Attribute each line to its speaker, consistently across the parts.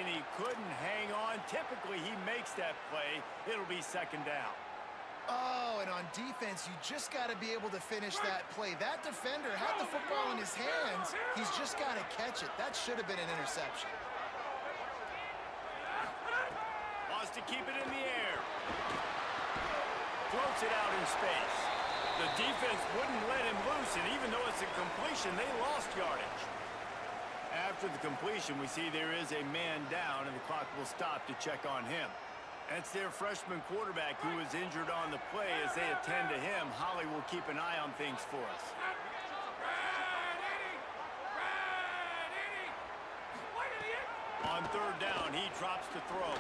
Speaker 1: and he couldn't hang on. Typically, he makes that play. It'll be second down.
Speaker 2: Oh, and on defense, you just got to be able to finish that play. That defender had the football in his hands. He's just got to catch it. That should have been an interception.
Speaker 1: Wants to keep it in the air. Floats it out in space. The defense wouldn't let him loose, and even though it's a completion, they lost yardage. After the completion, we see there is a man down, and the clock will stop to check on him. That's their freshman quarterback who was injured on the play. As they attend to him, Holly will keep an eye on things for us. On third down, he drops to throw.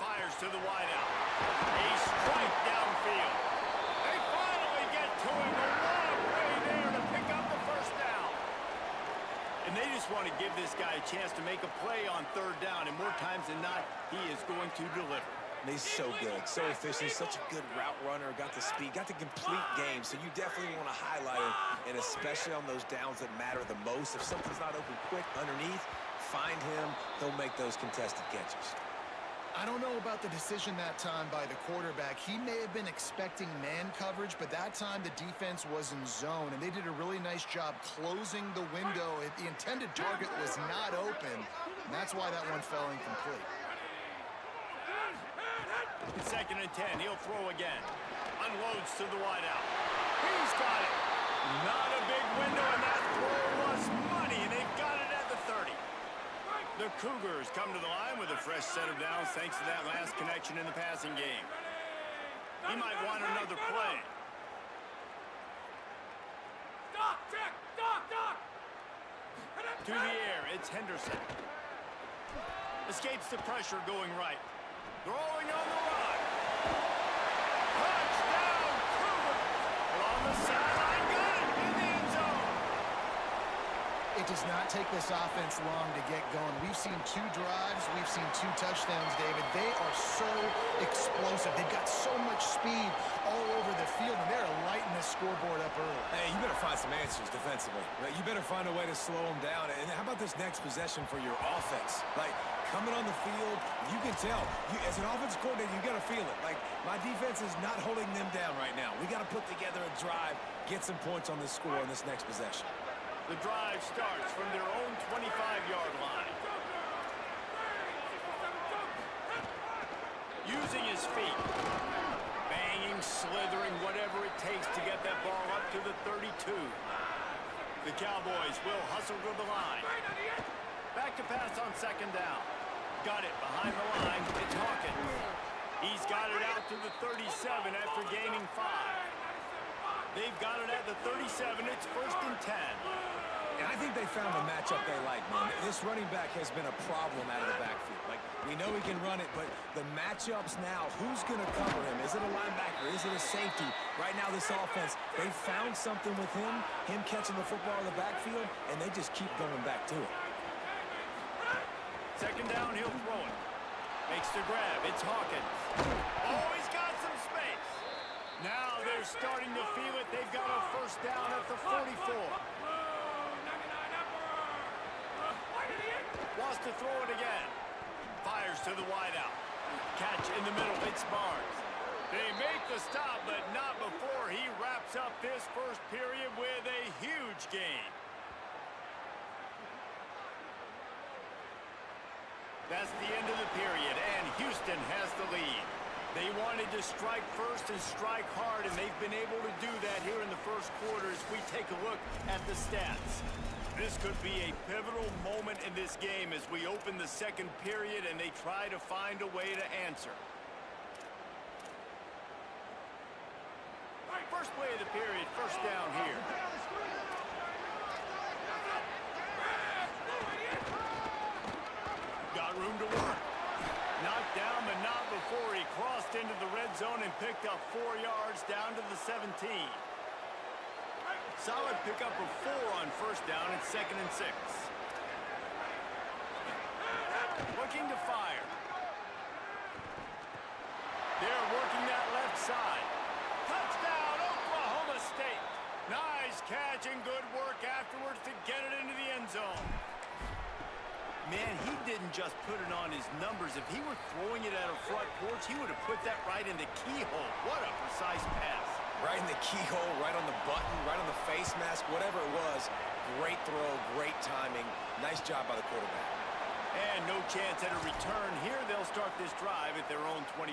Speaker 1: Fires to the wideout. A strike downfield. They finally get to him. A long way there to pick up the first down. And they just want to give this guy a chance to make a play on third down. And more times than not, he is going to deliver.
Speaker 3: He's so good, so efficient, such a good route runner, got the speed, got the complete game, so you definitely want to highlight him, and especially on those downs that matter the most. If something's not open quick underneath, find him, he'll make those contested catches.
Speaker 2: I don't know about the decision that time by the quarterback. He may have been expecting man coverage, but that time the defense was in zone, and they did a really nice job closing the window. The intended target was not open, and that's why that one fell incomplete.
Speaker 1: Second and 10, he'll throw again. Unloads to the wideout. He's got it. Not a big window, and that throw was money, and they've got it at the 30. The Cougars come to the line with a fresh set of downs thanks to that last connection in the passing game. He might want another play. To the air, it's Henderson. Escapes the pressure going right. Throwing on the run. Touchdown, Cougars! On the sideline, got it in the end zone.
Speaker 2: It does not take this offense long to get going. We've seen 2 drives. We've seen 2 touchdowns, David. They are so explosive. They've got so much speed all over the field, and they're lighting the scoreboard up early.
Speaker 3: Hey, you better find some answers defensively. You better find a way to slow them down. And how about this next possession for your offense? Like, coming on the field, you can tell. As an offensive coordinator, you got to feel it. Like, my defense is not holding them down right now. We got to put together a drive, get some points on the score on this next possession.
Speaker 1: The drive starts from their own 25-yard line. Using his feet. Banging, slithering, whatever it takes to get that ball up to the 32. The Cowboys will hustle to the line. Back to pass on second down. Got it behind the line. It's Hawkins. He's got it out to the 37 after gaining 5. They've got it at the 37. It's first and 10.
Speaker 3: And I think they found a matchup they like, man. This running back has been a problem out of the backfield. Like, we know he can run it, but the matchups now, who's going to cover him? Is it a linebacker? Is it a safety? Right now, this offense, they found something with him catching the football in the backfield, and they just keep going back to it.
Speaker 1: Second down, he'll throw it. Makes the grab. It's Hawkins. Oh, he's got some space. Now they're starting to feel it. They've got a first down at the 44. Wants to throw it again. Fires to the wideout. Catch in the middle. It's Barnes. They make the stop, but not before he wraps up this first period with a huge gain. That's the end of the period, and Houston has the lead. They wanted to strike first and strike hard, and they've been able to do that here in the first quarter as we take a look at the stats. This could be a pivotal moment in this game as we open the second period and they try to find a way to answer. First play of the period, first down here. Got room to work. Knocked down, but not before he crossed into the red zone and picked up 4 yards down to the 17. Solid pickup of 4 on first down at second and 6. Looking to fire. They're working that left side. Touchdown, Oklahoma State. Nice catch and good work afterwards to get it into the end zone. Man, he didn't just put it on his numbers. If he were throwing it at a front porch, he would have put that right in the keyhole. What a precise pass.
Speaker 3: Right in the keyhole, right on the button, right on the face mask, whatever it was. Great throw, great timing. Nice job by the quarterback.
Speaker 1: And no chance at a return. Here they'll start this drive at their own 25.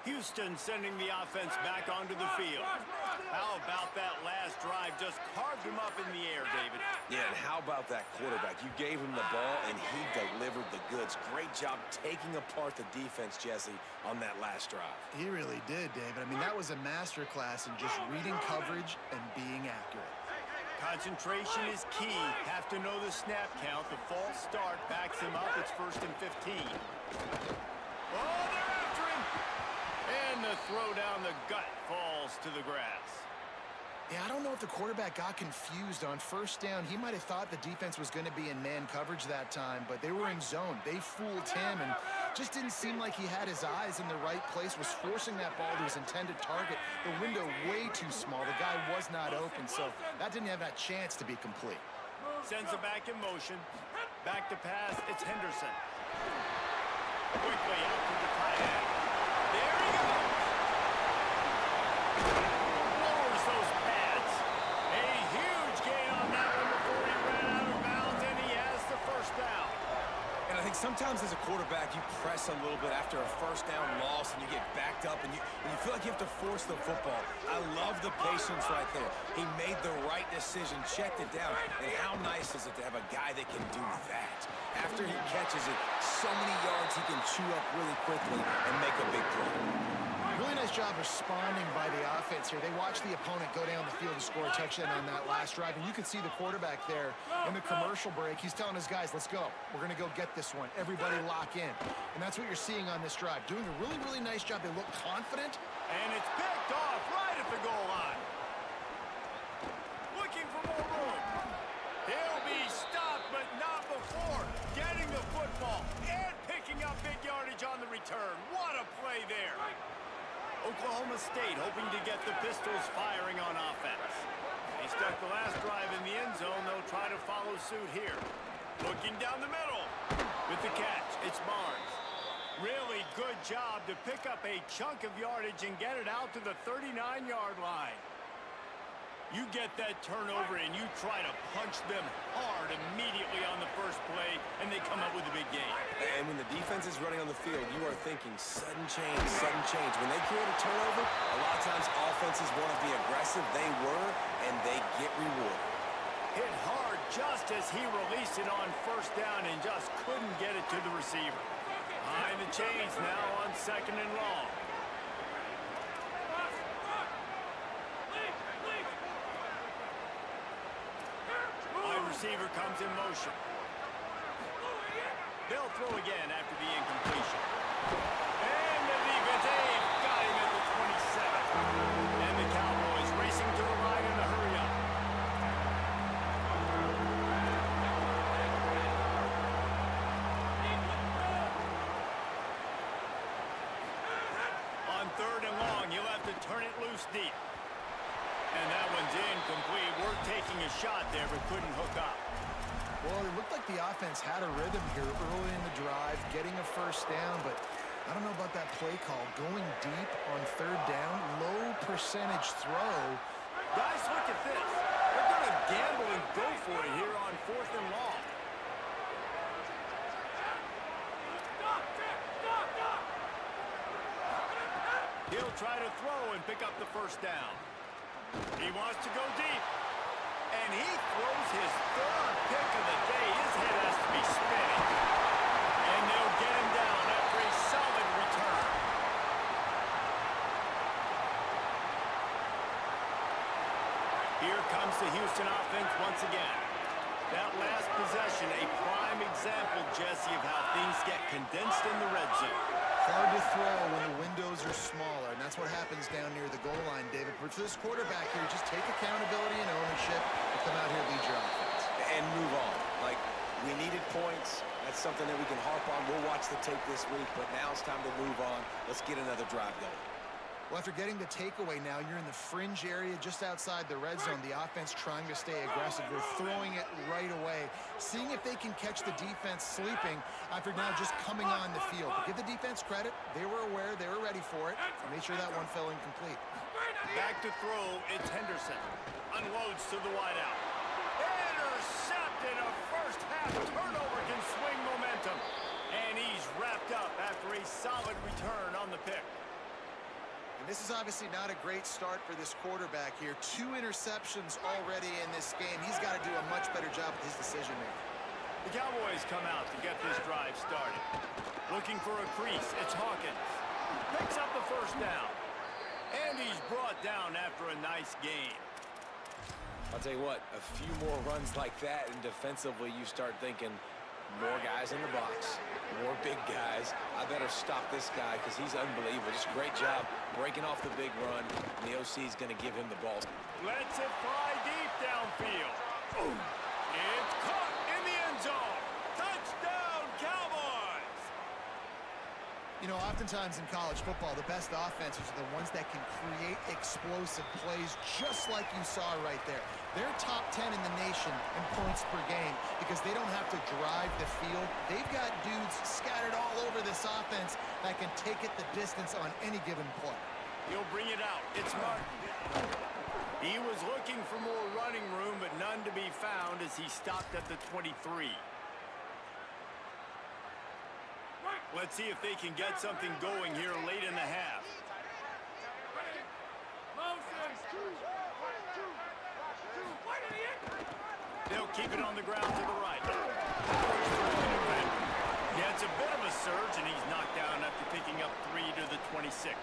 Speaker 1: Houston sending the offense back onto the field. How about that last drive? Just carved him up in the air, David.
Speaker 3: Yeah, and how about that quarterback? You gave him the ball, and he delivered the goods. Great job taking apart the defense, Jesse, on that last drive.
Speaker 2: He really did, David. I mean, that was a masterclass in just reading coverage and being accurate.
Speaker 1: Concentration is key. Have to know the snap count. The false start backs him up. It's 1st and 15. Oh, they're after him! And the throw down the gut falls to the grass.
Speaker 2: Yeah, I don't know if the quarterback got confused on first down. He might have thought the defense was going to be in man coverage that time, but they were in zone. They fooled him and just didn't seem like he had his eyes in the right place, was forcing that ball to his intended target. The window way too small. The guy was not open, so that didn't have that chance to be complete.
Speaker 1: Sends it back in motion. Back to pass. It's Henderson. Quickly out to the tight end. There he goes. Lowers those pads. A huge gain on that one before he ran out of bounds, and he has the first down.
Speaker 3: And I think sometimes as a quarterback, you press a little bit after a first down loss, and you get backed up, and you feel like you have to force the football. I love the patience right there. He made the right decision, checked it down, and how nice is it to have a guy that can do that? After he catches it, so many yards he can chew up really quickly and make a big play.
Speaker 2: Really nice job responding by the offense here. They watched the opponent go down the field to score a touchdown on that last drive, and you can see the quarterback there in the commercial break. He's telling his guys, let's go. We're going to go get this one. Everybody lock in. And that's what you're seeing on this drive. Doing a really, really nice job. They look confident.
Speaker 1: And it's picked off right at the goal line. Looking for more room. He'll be stopped, but not before getting the football and picking up big yardage on the return. What a play there. Oklahoma State hoping to get the Pistols firing on offense. They stuck the last drive in the end zone. They'll try to follow suit here. Looking down the middle with the catch. It's Barnes. Really good job to pick up a chunk of yardage and get it out to the 39-yard line. You get that turnover and you try to punch them hard immediately on the first play, and they come up with a big gain.
Speaker 3: And when the defense is running on the field, you are thinking sudden change, sudden change. When they create a turnover, a lot of times offenses want to be aggressive. They were, and they get rewarded.
Speaker 1: Hit hard just as he released it on first down and just couldn't get it to the receiver. Behind the chains now on 2nd and long. Receiver comes in motion. They'll throw again after the incompletion. And the defense, they've got him at the 27. And the Cowboys racing to the line in a hurry up. On 3rd and long, you'll have to turn it loose deep. And that one's incomplete. We're taking a shot there, but couldn't hook up.
Speaker 2: Well, it looked like the offense had a rhythm here early in the drive, getting a first down, but I don't know about that play call. Going deep on 3rd down, low percentage throw.
Speaker 1: Guys, look at this. They're going to gamble and go for it here on 4th and long. He'll try to throw and pick up the first down. He wants to go deep. And he throws his 3rd pick of the day. His head has to be spinning. And they'll get him down after a solid return. Here comes the Houston offense once again. That last possession, a prime example, Jesse, of how things get condensed in the red zone.
Speaker 2: Hard to throw when the windows are smaller, and that's what happens down near the goal line, David. But for this quarterback here, just take accountability and ownership and come out here and lead your offense.
Speaker 3: And move on. Like, we needed points. That's something that we can harp on. We'll watch the tape this week, but now it's time to move on. Let's get another drive going.
Speaker 2: Well, after getting the takeaway now, you're in the fringe area just outside the red zone. The offense trying to stay aggressive. They're throwing it right away, seeing if they can catch the defense sleeping after now just coming on the field. But give the defense credit. They were aware. They were ready for it. And made sure that one fell incomplete.
Speaker 1: Back to throw. It's Henderson. Unloads to the wideout. Intercepted. A first-half turnover can swing momentum. And he's wrapped up after a solid return on the pick.
Speaker 2: And this is obviously not a great start for this quarterback here. 2 interceptions already in this game. He's got to do a much better job with his decision-making.
Speaker 1: The Cowboys come out to get this drive started. Looking for a crease. It's Hawkins. Picks up the first down. And he's brought down after a nice game.
Speaker 3: I'll tell you what, a few more runs like that, and defensively you start thinking, more guys in the box, more big guys. I better stop this guy because he's unbelievable. Just a great job breaking off the big run. And the OC is going to give him the ball.
Speaker 1: Lets it fly deep downfield. Ooh. It's caught in the end zone. Touchdown, Cowboys!
Speaker 2: You know, oftentimes in college football, the best offenses are the ones that can create explosive plays just like you saw right there. They're top 10 in the nation in points per game because they don't have to drive the field. They've got dudes scattered all over this offense that can take it the distance on any given play.
Speaker 1: He'll bring it out. It's Martin. He was looking for more running room, but none to be found as he stopped at the 23. Let's see if they can get something going here late in the half. They'll keep it on the ground to the right. Gets a bit of a surge, and he's knocked down after picking up 3 to the 26.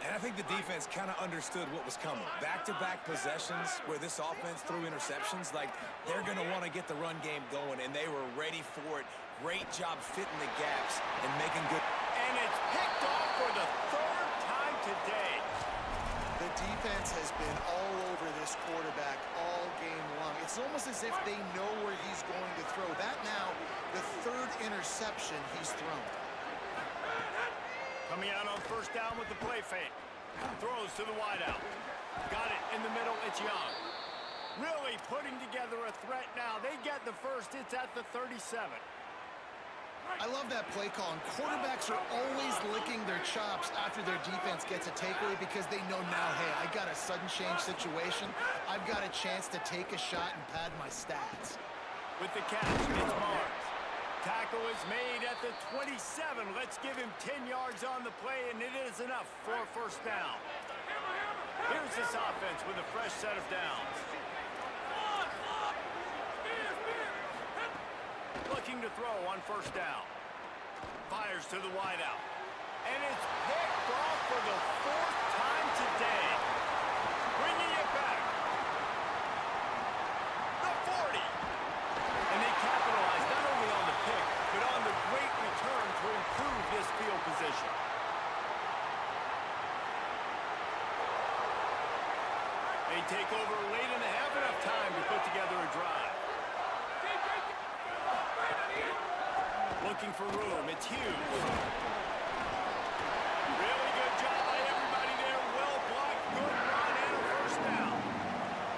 Speaker 3: And I think the defense kind of understood what was coming. Back-to-back possessions where this offense threw interceptions, like they're going to want to get the run game going, and they were ready for it. Great job fitting the gaps and making good.
Speaker 1: And it's picked off for the 3rd time today.
Speaker 2: The defense has been all over this quarterback all game long. It's almost as if they know where he's going to throw. That now, the 3rd interception he's thrown.
Speaker 1: Coming out on first down with the play fake. Throws to the wideout. Got it in the middle. It's Young. Really putting together a threat now. They get the first. It's at the 37.
Speaker 2: I love that play call. And quarterbacks are always licking their chops after their defense gets a takeaway because they know now, hey, I got a sudden change situation. I've got a chance to take a shot and pad my stats.
Speaker 1: With the catch, it's Mars. Tackle is made at the 27. Let's give him 10 yards on the play, and it is enough for a first down. Here's this offense with a fresh set of downs. Looking to throw on first down. Fires to the wideout. And it's picked off for the 4th time today. Bringing it back. The 40. And they capitalize not only on the pick, but on the great return to improve this field position. They take over late in the half, enough time to put together a drive. Looking for room, it's Hughes. Really good job by everybody there. Well blocked, good run, and a first down.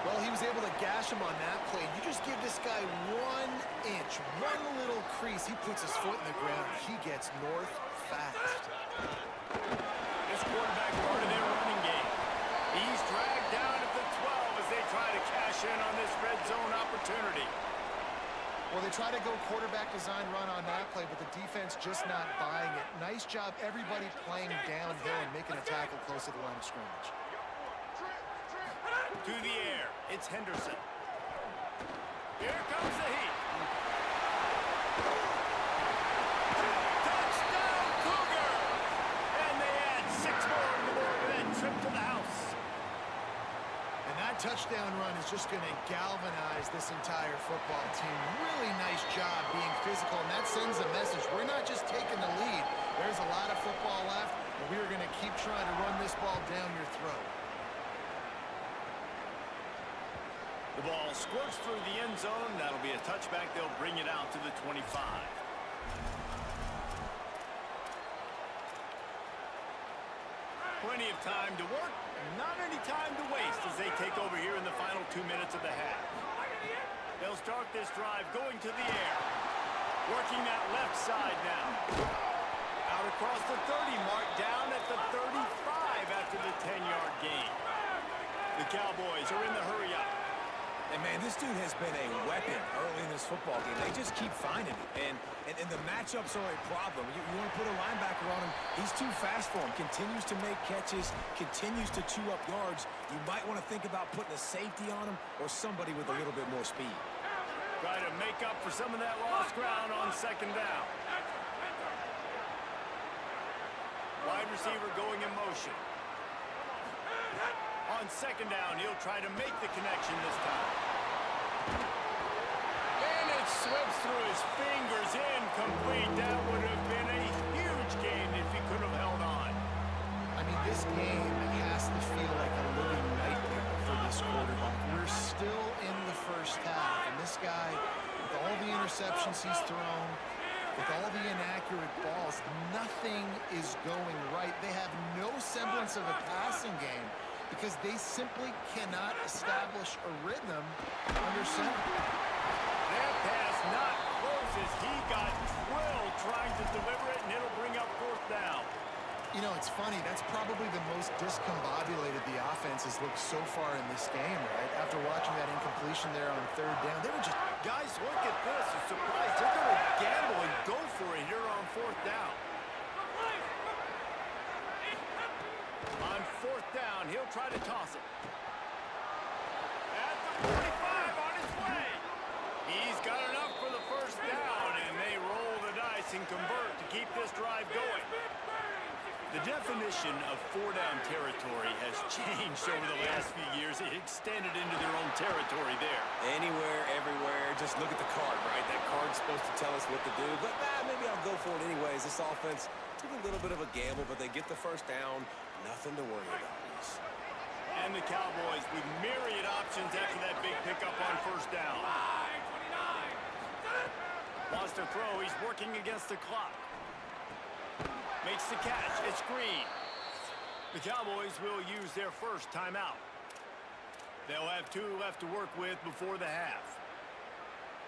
Speaker 2: Well, he was able to gash him on that play. You just give this guy 1 inch, one little crease. He puts his foot in the ground. He gets north fast.
Speaker 1: This quarterback part of their running game. He's dragged down at the 12 as they try to cash in on this red zone opportunity.
Speaker 2: Well, they try to go quarterback design run on that play, but the defense just not buying it. Nice job, everybody playing downhill and making a tackle close to the line of scrimmage.
Speaker 1: To the air, it's Henderson. Here comes the heat. Touchdown, Cougars! And they add 6 more on the board with that trip to the house.
Speaker 2: And that touchdown run is just going to galvanize this entire football team. Really nice job being physical, and that sends a message. We're not just taking the lead. There's a lot of football left, and we are going to keep trying to run this ball down your throat.
Speaker 1: The ball squirts through the end zone. That'll be a touchback. They'll bring it out to the 25. Plenty of time to work, not any time to waste as they take over here in the final 2 minutes of the half. They'll start this drive going to the air. Working that left side now. Out across the 30 mark, down at the 35 after the 10-yard gain. The Cowboys are in the hurry up.
Speaker 3: And, man, this dude has been a weapon early in this football game. They just keep finding it. And the matchups are a problem. You want to put a linebacker on him, he's too fast for him. Continues to make catches, continues to chew up yards. You might want to think about putting a safety on him or somebody with a little bit more speed.
Speaker 1: Try to make up for some of that lost ground on second down. Wide receiver going in motion. On second down, he'll try to make the connection this time. And it slips through his fingers, incomplete. That would have been a huge gain if he could have held on.
Speaker 2: I mean, this game has to feel like a living nightmare for this quarterback. We're still in the first half, and this guy, with all the interceptions he's thrown, with all the inaccurate balls, nothing is going right. They have no semblance of a passing game because they simply cannot establish a rhythm under center.
Speaker 1: That pass not close as he got drilled trying to deliver it, and it'll bring up fourth down.
Speaker 2: You know, it's funny. That's probably the most discombobulated the offense has looked so far in this game, right? After watching that incompletion there on third down, they were just...
Speaker 1: Guys, look at this. I'm surprised. They're going to gamble and go for it here on fourth down. On fourth down, he'll try to toss it. At the 45 on his way. He's got enough for the first down, and they roll the dice and convert to keep this drive going. The definition of four-down territory has changed over the last few years. It extended into their own territory there.
Speaker 3: Anywhere, everywhere, just look at the card, right? That card's supposed to tell us what to do, but maybe I'll go for it anyways. This offense took a little bit of a gamble, but they get the first down. Nothing to worry about.
Speaker 1: And the Cowboys with myriad options after that big pickup on first down. Wants to throw. He's working against the clock. Makes the catch. It's Green. The Cowboys will use their first timeout. They'll have 2 left to work with before the half.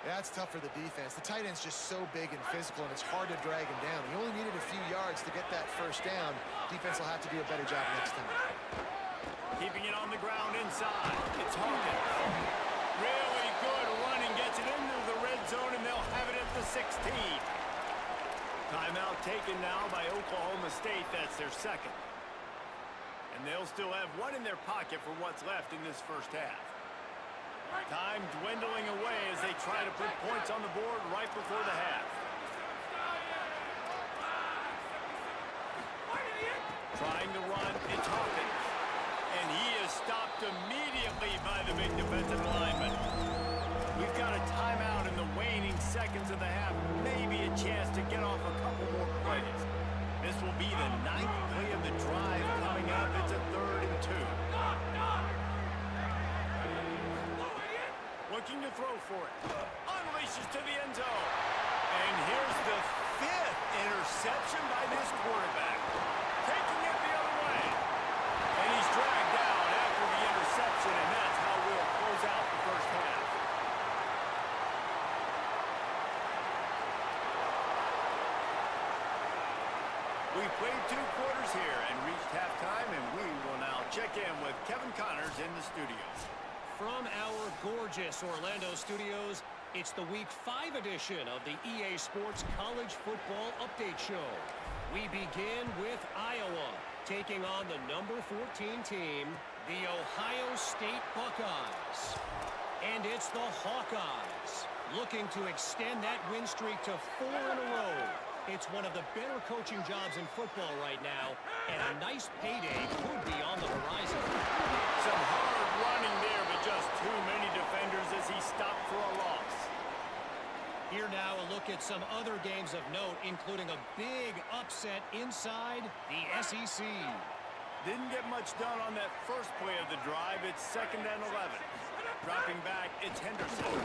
Speaker 2: Yeah, it's tough for the defense. The tight end's just so big and physical, and it's hard to drag him down. He only needed a few yards to get that first down. Defense will have to do a better job next time.
Speaker 1: Keeping it on the ground inside. It's Hawkins. Really good running. Gets it into the red zone, and they'll have it at the 16. Timeout taken now by Oklahoma State. That's their second. And they'll still have 1 in their pocket for what's left in this first half. Time dwindling away as they try to put points on the board right before the half. Trying to run, it's Hawkins. And he is stopped immediately by the big defensive lineman. We've got a timeout in the waning seconds of the half. Maybe a chance to get off a couple more plays. This will be the 9th play of the drive coming up. It's a 3rd and 2. Looking to throw for it. Unleashes to the end zone. And here's the 5th interception by this quarterback. Taking it the other way. And he's dragged down after the interception, and that's how we'll close out the first half. We've played 2 quarters here and reached halftime, and we will now check in with Kevin Connors in the studio.
Speaker 4: From our gorgeous Orlando studios, it's the Week 5 edition of the EA Sports College Football Update Show. We begin with Iowa, taking on the number 14 team, the Ohio State Buckeyes. And it's the Hawkeyes, looking to extend that win streak to 4 in a row. It's one of the better coaching jobs in football right now, and a nice payday could be on the horizon.
Speaker 1: Some hard running there, but just too many defenders as he stopped for a loss.
Speaker 4: Here now a look at some other games of note, including a big upset inside the SEC.
Speaker 1: Didn't get much done on that first play of the drive. It's 2nd and 11. Dropping back, it's Henderson.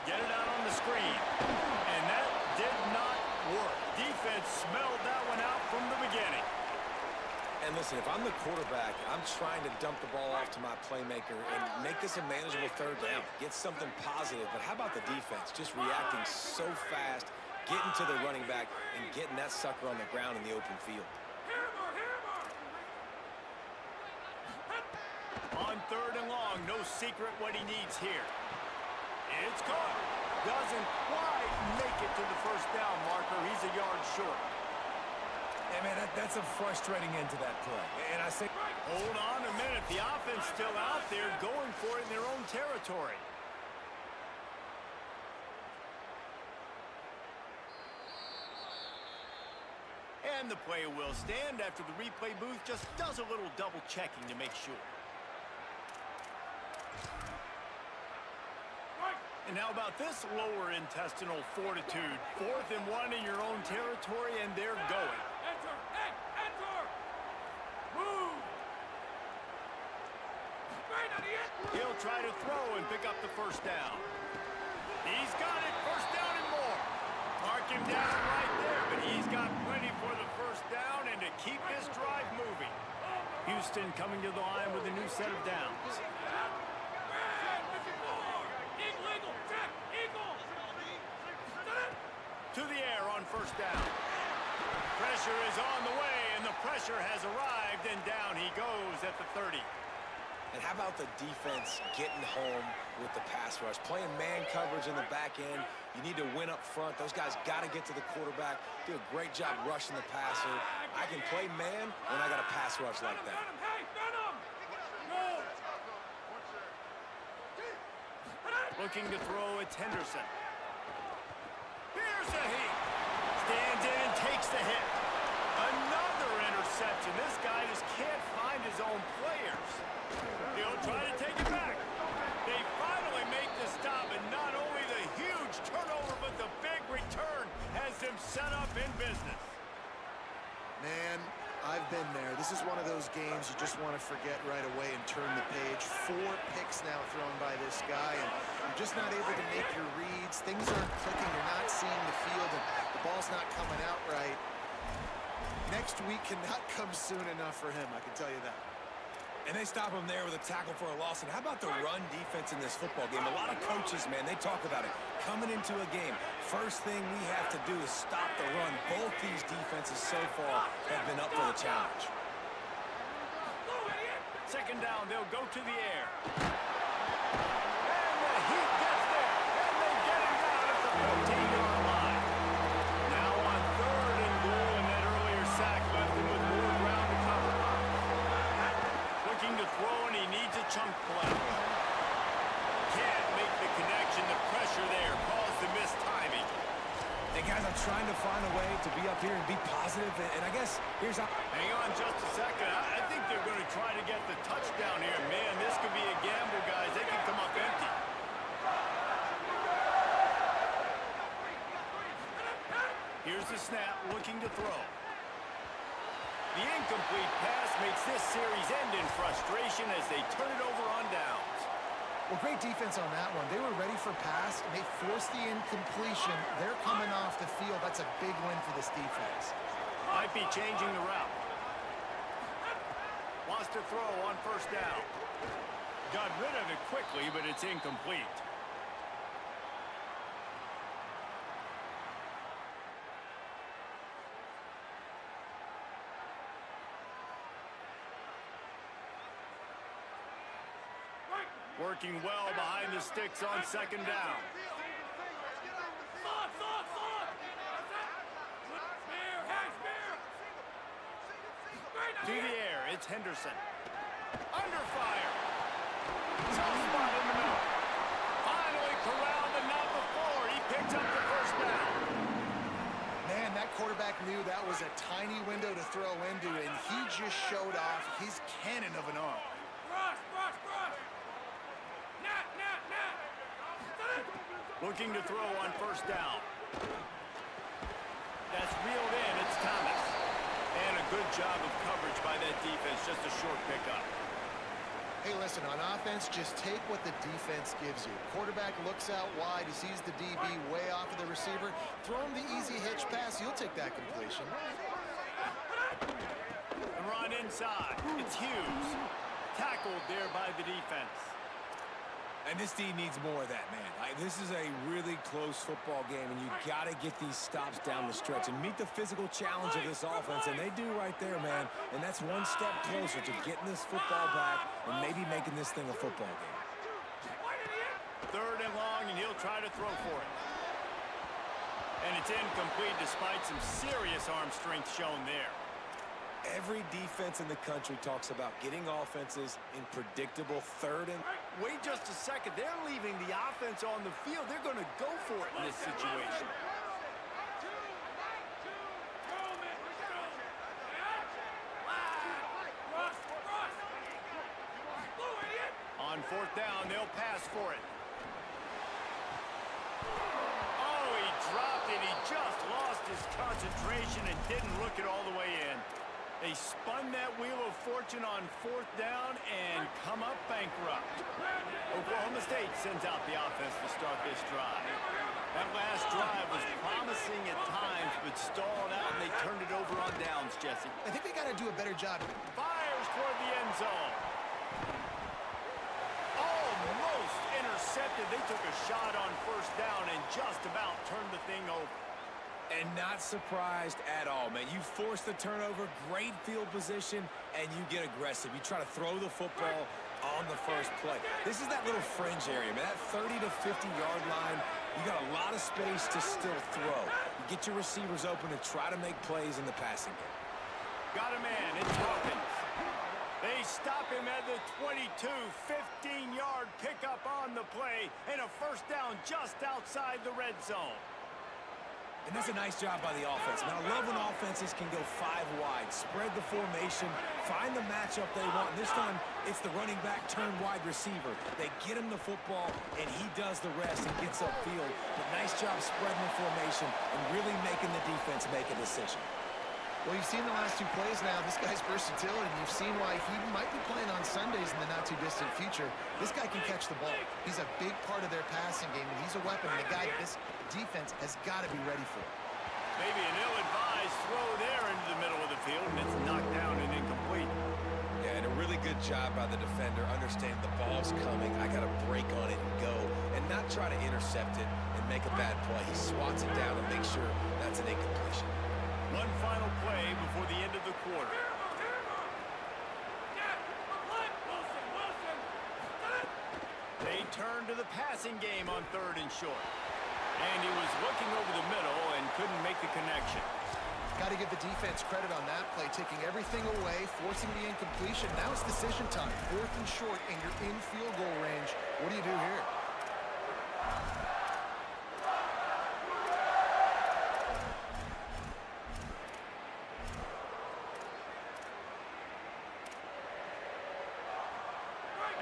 Speaker 1: Get it out on the screen. And that did not work. Defense smelled that one out from the beginning.
Speaker 3: And listen, if I'm the quarterback, I'm trying to dump the ball off to my playmaker and make this a manageable third down. Get something positive. But how about the defense? Just reacting so fast, getting to the running back, and getting that sucker on the ground in the open field.
Speaker 1: On 3rd and long, no secret what he needs here. It's caught. Doesn't quite make it to the first down marker. He's a yard short.
Speaker 3: Hey, man, that's a frustrating end to that play. And I say,
Speaker 1: Hold on a minute. The offense still out there going for it in their own territory. And the play will stand after the replay booth just does a little double checking to make sure. And how about this lower intestinal fortitude? 4th and 1 in your own territory, and they're going.
Speaker 5: Enter! Hey, enter! Move! Straight on the end!
Speaker 1: He'll try to throw and pick up the first down. He's got it. First down and more. Mark him down right there, but he's got plenty for the first down and to keep this drive moving. Houston coming to the line with a new set of downs. To the air on first down. Pressure is on the way, and the pressure has arrived, and down he goes at the 30.
Speaker 3: and how about the defense getting home with the pass rush? Playing man coverage in the back end. You need to win up front. Those guys got to get to the quarterback. Do a great job rushing the passer. I can play man when I got a pass rush like that.
Speaker 1: Looking to throw, it's Henderson. Here's a heat. Stands in and takes the hit. Another interception. This guy just can't find his own players. He'll try to take it back. They finally make the stop, and not only the huge turnover, but the big return has them set up in business.
Speaker 2: Man, I've been there. This is one of those games you just want to forget right away and turn the page. 4 picks now thrown by this guy, and you're just not able to make your reads. Things aren't clicking. You're not seeing the field, and the ball's not coming out right. Next week cannot come soon enough for him, I can tell you that.
Speaker 3: And they stop him there with a tackle for a loss. And how about the run defense in this football game? A lot of coaches, man, they talk about it. Coming into a game, first thing we have to do is stop the run. Both these defenses so far have been up for the challenge.
Speaker 1: Second down, they'll go to the air. And the heat gets there. And they get him down at the 14-yard line. Now on 3rd and goal, and that earlier sack left him with more ground to cover. Looking to throw, and he needs a chunk play. Can't make the connection. The pressure there caused the missed timing.
Speaker 3: Hey, guys, I'm trying to find a way to be up here and be positive. And I guess here's how...
Speaker 1: Hang on just a second. I think they're going to try to get the touchdown here. Man, this could be a gamble, guys. They can come up empty. Here's the snap, looking to throw. The incomplete pass makes this series end in frustration as they turn it over on downs.
Speaker 2: Well, great defense on that one. They were ready for pass, and they forced the incompletion. They're coming off the field. That's a big win for this defense.
Speaker 1: Might be changing the route. Wants to throw on first down. Got rid of it quickly, but it's incomplete. Working well behind the sticks on second down. To the air, it's Henderson. Under fire. Tough spot in the middle. Finally corralled, but not before. He picks up the first down.
Speaker 2: Man, that quarterback knew that was a tiny window to throw into, and he just showed off his cannon of an arm.
Speaker 1: Looking to throw on first down. That's reeled in. It's Thomas. And a good job of coverage by that defense. Just a short pickup.
Speaker 2: Hey, listen, on offense, just take what the defense gives you. Quarterback looks out wide. He sees the DB way off of the receiver. Throw him the easy hitch pass. He'll take that completion.
Speaker 1: The run inside. It's Hughes. Tackled there by the defense.
Speaker 3: And this team needs more of that, man. This is a really close football game, and you got to get these stops down the stretch and meet the physical challenge of this offense, and they do right there, man. And that's one step closer to getting this football back and maybe making this thing a football game.
Speaker 1: 3rd and long, and he'll try to throw for it. And it's incomplete despite some serious arm strength shown there.
Speaker 3: Every defense in the country talks about getting offenses in predictable 3rd and...
Speaker 1: Wait just a second. They're leaving the offense on the field. They're going to go for it in this situation. On 4th down, they'll pass for it. Oh, he dropped it. He just lost his concentration and didn't look it all the way in. They spun that wheel of fortune on 4th down and come up bankrupt. Oklahoma State sends out the offense to start this drive. That last drive was promising at times, but stalled out, and they turned it over on downs, Jesse.
Speaker 2: I think they got to do a better job.
Speaker 1: Fires toward the end zone. Almost intercepted. They took a shot on 1st down and just about turned the thing over.
Speaker 3: And not surprised at all, man. You force the turnover, great field position, and you get aggressive. You try to throw the football on the first play. This is that little fringe area, man. That 30 to 50-yard line, you got a lot of space to still throw. You get your receivers open and try to make plays in the passing game.
Speaker 1: Got a man. It's Hawkins. They stop him at the 22, 15-yard pickup on the play, and a 1st down just outside the red zone.
Speaker 3: And that's a nice job by the offense. Man, I love when offenses can go 5 wide, spread the formation, find the matchup they want. And this time, it's the running back turned wide receiver. They get him the football, and he does the rest and gets upfield. But nice job spreading the formation and really making the defense make a decision.
Speaker 2: Well, you've seen the last 2 plays now. This guy's versatility. You've seen why he might be playing on Sundays in the not-too-distant future. This guy can catch the ball. He's a big part of their passing game, and he's a weapon, and a guy that this defense has got to be ready for.
Speaker 1: Maybe an ill-advised throw there into the middle of the field, and it's knocked down and incomplete.
Speaker 3: Yeah, and a really good job by the defender, understanding the ball's coming. I got to break on it and go, and not try to intercept it and make a bad play. He swats it down and makes sure that's an incompletion.
Speaker 1: One final play before the end of the quarter. They turn to the passing game on 3rd and short. And he was looking over the middle and couldn't make the connection.
Speaker 2: Got to give the defense credit on that play, taking everything away, forcing the incompletion. Now it's decision time. 4th and short, and you're in field goal range. What do you do here?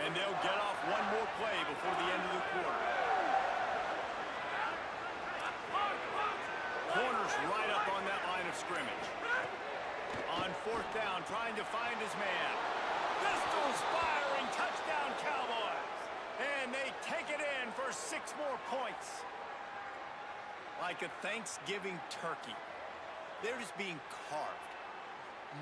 Speaker 1: And they'll get off one more play before the end of the quarter. Corner's right up on that line of scrimmage. On 4th down, trying to find his man. Pistols firing, touchdown Cowboys. And they take it in for 6 more points. Like a Thanksgiving turkey. They're just being carved.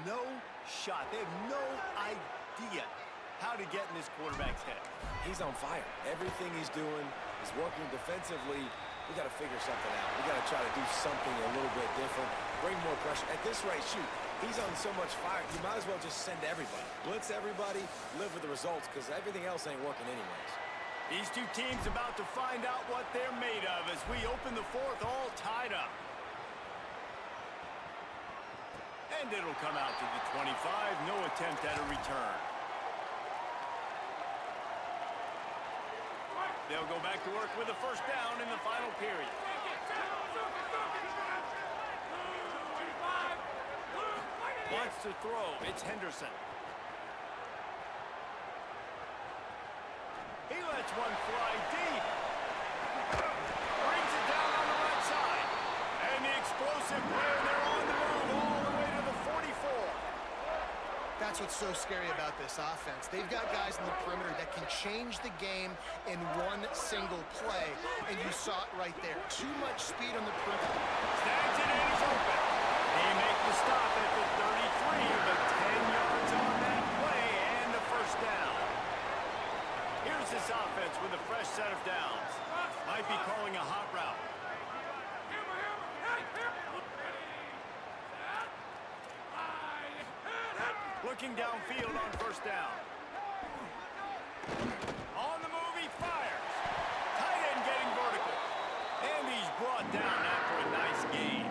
Speaker 1: No shot. They have no idea how to get in this quarterback's head.
Speaker 3: He's on fire. Everything he's doing is working defensively. We got to figure something out. We got to try to do something a little bit different, bring more pressure. At this rate, shoot, he's on so much fire, you might as well just send everybody. Blitz everybody, live with the results, because everything else ain't working anyways.
Speaker 1: These 2 teams about to find out what they're made of as we open the 4th all tied up. And it'll come out to the 25. No attempt at a return. They'll go back to work with a 1st down in the final period. Wants to throw. It's Henderson. He lets one fly deep. Brings it down on the right side. And the explosive play, they're on the move all the way to the 44.
Speaker 2: that's what's so scary about this offense. They've got guys in the perimeter that can change the game in one single play, and you saw it right there. Too much speed on the perimeter.
Speaker 1: Stands it in, he's open. They make the stop at the 33, but 10 yards on that play and a first down. Here's this offense with a fresh set of downs. Might be calling a hot route. Looking downfield on first down. On the move, he fires. Tight end getting vertical. And he's brought down after a nice gain.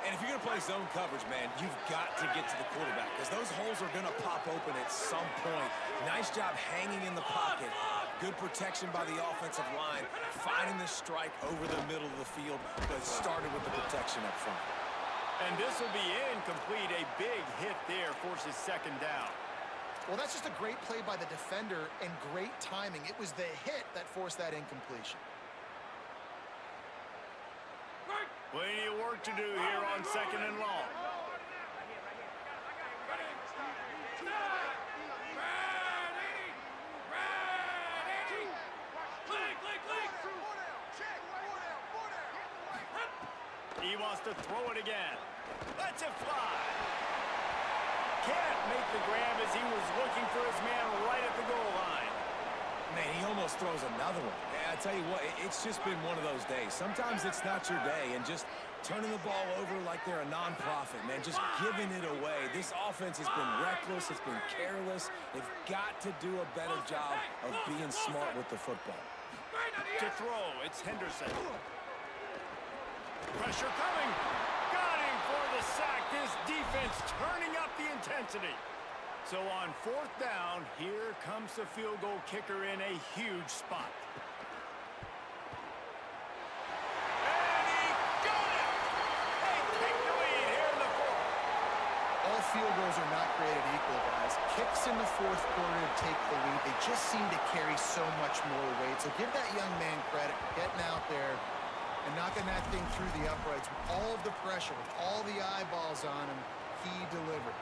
Speaker 3: And if you're going to play zone coverage, man, you've got to get to the quarterback because those holes are going to pop open at some point. Nice job hanging in the pocket. Good protection by the offensive line. Finding the strike over the middle of the field, but started with the protection up front.
Speaker 1: And this will be incomplete. A big hit there forces second down.
Speaker 2: Well, that's just a great play by the defender and great timing. It was the hit that forced that incompletion.
Speaker 1: Plenty of work to do here on second and long. He wants to throw it again. Lets it fly. Can't make the grab as he was looking for his man right at the goal line.
Speaker 3: Man, he almost throws another one. I tell you what, it's just been one of those days. Sometimes it's not your day, and just turning the ball over like they're a non-profit, man, just giving it away. This offense has been reckless. It's been careless. They've got to do a better job of being smart with the football.
Speaker 1: To throw, it's Henderson. Pressure coming. Got him for the sack. This defense turning up the intensity. So on fourth down, here comes the field goal kicker in a huge spot. And he got it! They take the lead here in the fourth.
Speaker 2: All field goals are not created equal, guys. Kicks in the fourth quarter to take the lead. They just seem to carry so much more weight. So give that young man credit for getting out there and knocking that thing through the uprights with all of the pressure, with all the eyeballs on him. He delivered.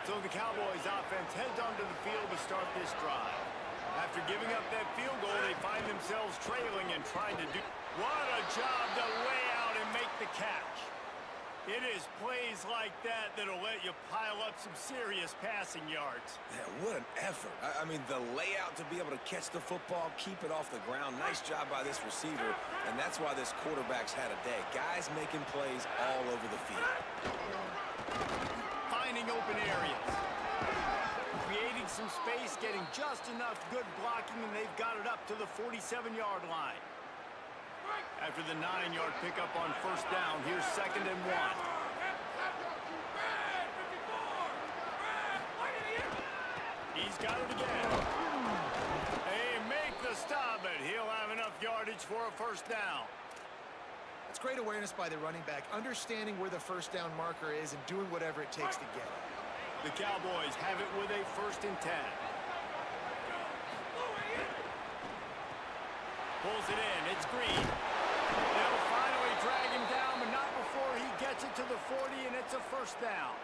Speaker 1: So the Cowboys offense heads onto the field to start this drive. After giving up that field goal, they find themselves trailing and trying to do... What a job to lay out and make the catch. It is plays like that that'll let you pile up some serious passing yards.
Speaker 3: Man, what an effort. I mean, the layout to be able to catch the football, keep it off the ground. Nice job by this receiver, and that's why this quarterback's had a day. Guys making plays all over the field.
Speaker 1: Finding open areas. Creating some space, getting just enough good blocking, and they've got it up to the 47-yard line. After the 9-yard pickup on first down, here's second and 1. He's got it again. They make the stop, but he'll have enough yardage for a first down.
Speaker 2: It's great awareness by the running back, understanding where the first down marker is and doing whatever it takes to get it.
Speaker 1: The Cowboys have it with a first and 10. Pulls it in. It's Green. They'll finally drag him down, but not before he gets it to the 40, and it's a first down.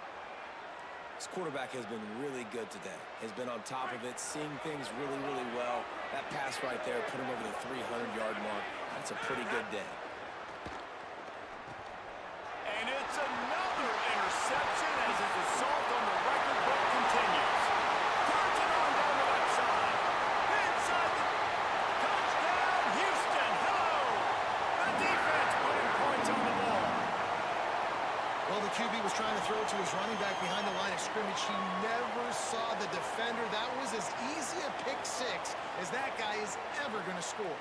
Speaker 3: This quarterback has been really good today. Has been on top of it, seeing things really, really well. That pass right there put him over the 300-yard mark. That's a pretty good day.
Speaker 1: And it's another interception as his assault on the record book continues. Turns it on down the left side. Inside the touchdown, Houston. Hello. The defense putting points on the ball.
Speaker 2: Well, the QB was trying to throw it to his running back behind the line of scrimmage. He never saw the defender. That was as easy a pick six as that guy is ever going to score.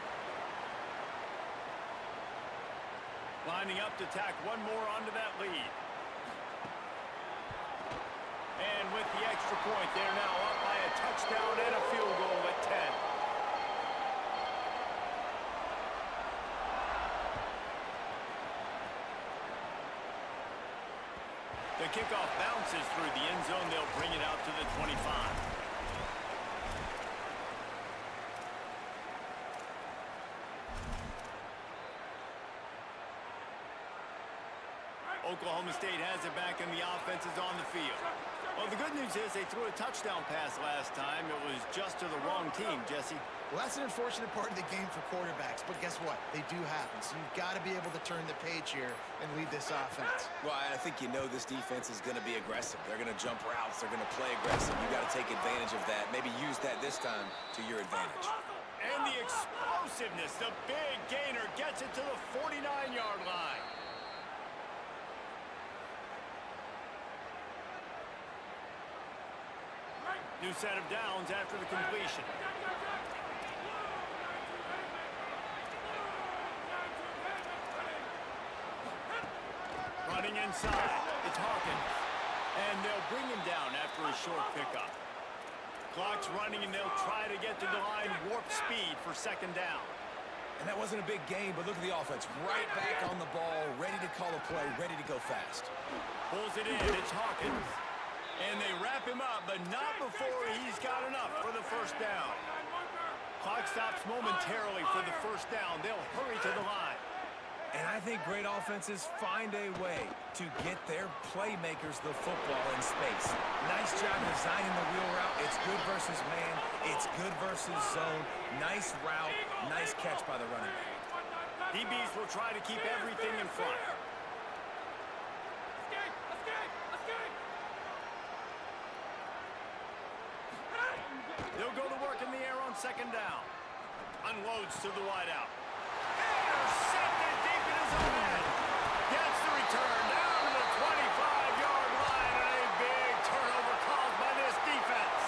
Speaker 1: Lining up to tack one more onto that lead. And with the extra point, they're now up by a touchdown and a field goal at 10. The kickoff bounces through the end zone. They'll bring it out to the 25. Oklahoma State has it back and the offense is on the field. Well, the good news is they threw a touchdown pass last time. It was just to the wrong team, Jesse.
Speaker 2: Well, that's an unfortunate part of the game for quarterbacks, but guess what? They do happen, so you've got to be able to turn the page here and lead this offense.
Speaker 3: Well, I think you know this defense is going to be aggressive. They're going to jump routes. They're going to play aggressive. You got to take advantage of that. Maybe use that this time to your advantage.
Speaker 1: And the explosiveness, the big gainer gets it to the 49-yard line. New set of downs after the completion. Running inside, it's Hawkins. And they'll bring him down after a short pickup. Clock's running, and they'll try to get to the line, warp speed for second down.
Speaker 3: And that wasn't a big gain, but look at the offense. Right back on the ball, ready to call a play, ready to go fast.
Speaker 1: Pulls it in, it's Hawkins. And they wrap him up, but not before he's got enough for the first down. Clock stops momentarily for the first down. They'll hurry to the line.
Speaker 3: And I think great offenses find a way to get their playmakers the football in space. Nice job designing the wheel route. It's good versus man. It's good versus zone. Nice route. Nice catch by the running back.
Speaker 1: DBs will try to keep everything in front. They'll go to work in the air on second down. Unloads to the wideout. Intercepted deep in his own end. Gets the return down to the 25-yard line, and a big turnover caused by this defense.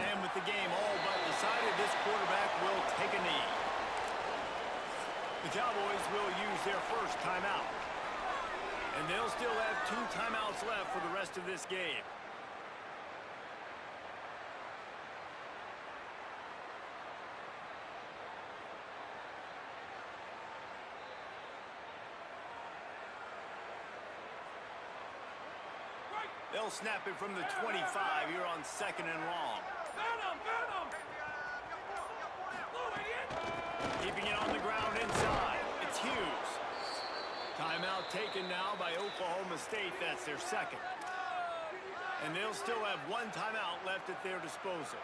Speaker 1: And with the game all but decided, this quarterback will take a knee. The Cowboys will use their first timeout. And they'll still have 2 timeouts left for the rest of this game. They'll snap it from the 25 here on second and long. Keeping it on the ground inside. It's Hughes. Timeout taken now by Oklahoma State. That's their second. And they'll still have 1 timeout left at their disposal.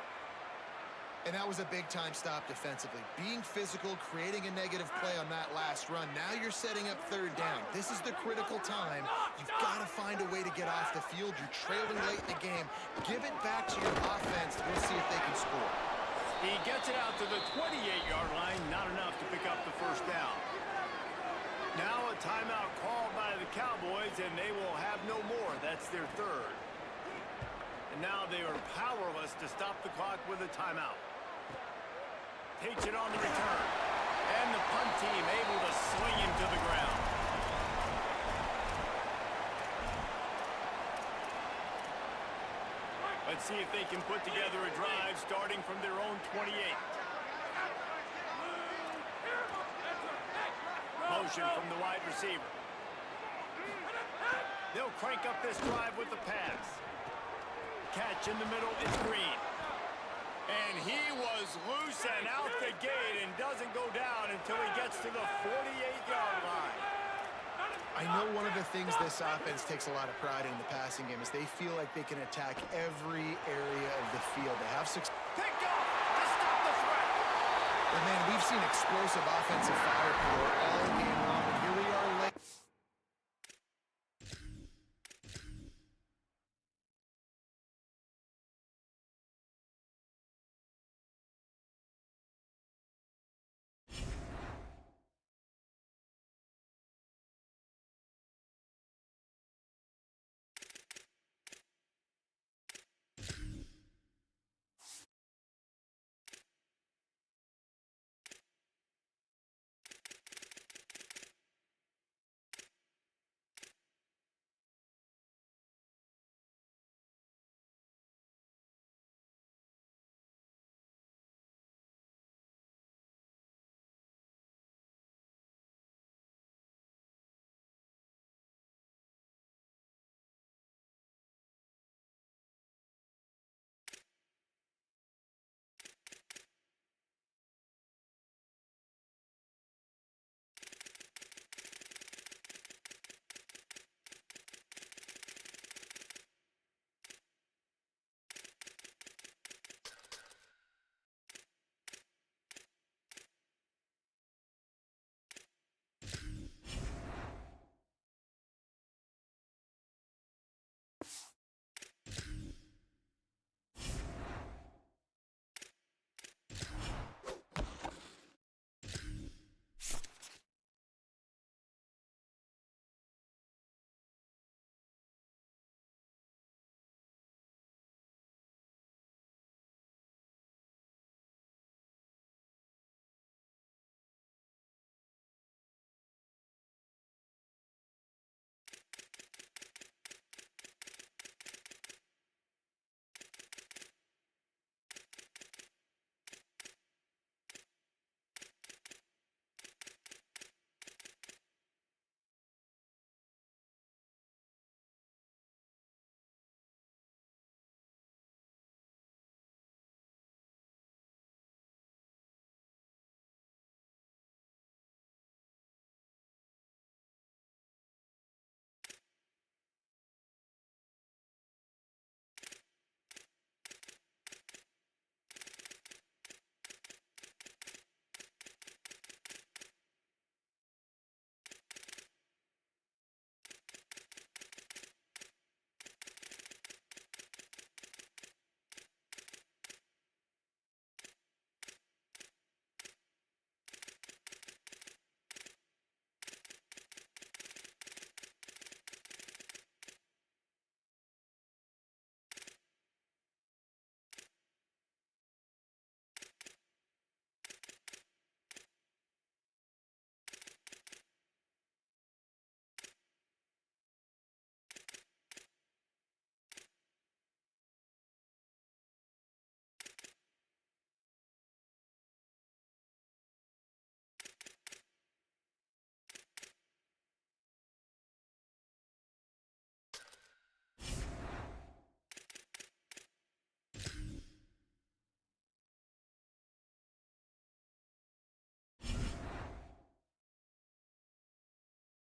Speaker 2: And that was a big-time stop defensively. Being physical, creating a negative play on that last run. Now you're setting up third down. This is the critical time. You've got to find a way to get off the field. You're trailing late in the game. Give it back to your offense. We'll see if they can score.
Speaker 1: He gets it out to the 28-yard line. Not enough to pick up the first down. Now a timeout called by the Cowboys, and they will have no more. That's their third. And now they are powerless to stop the clock with a timeout. Takes it on the return. And the punt team able to sling him to the ground. Let's see if they can put together a drive starting from their own 28. Motion from the wide receiver. They'll crank up this drive with the pass. Catch in the middle is Green. And he was loose and out the gate and doesn't go down until he gets to the 48-yard line.
Speaker 2: I know one of the things this offense takes a lot of pride in the passing game is they feel like they can attack every area of the field. They have success.
Speaker 1: Picked off to stop the threat.
Speaker 2: And man, we've seen explosive offensive firepower all game long.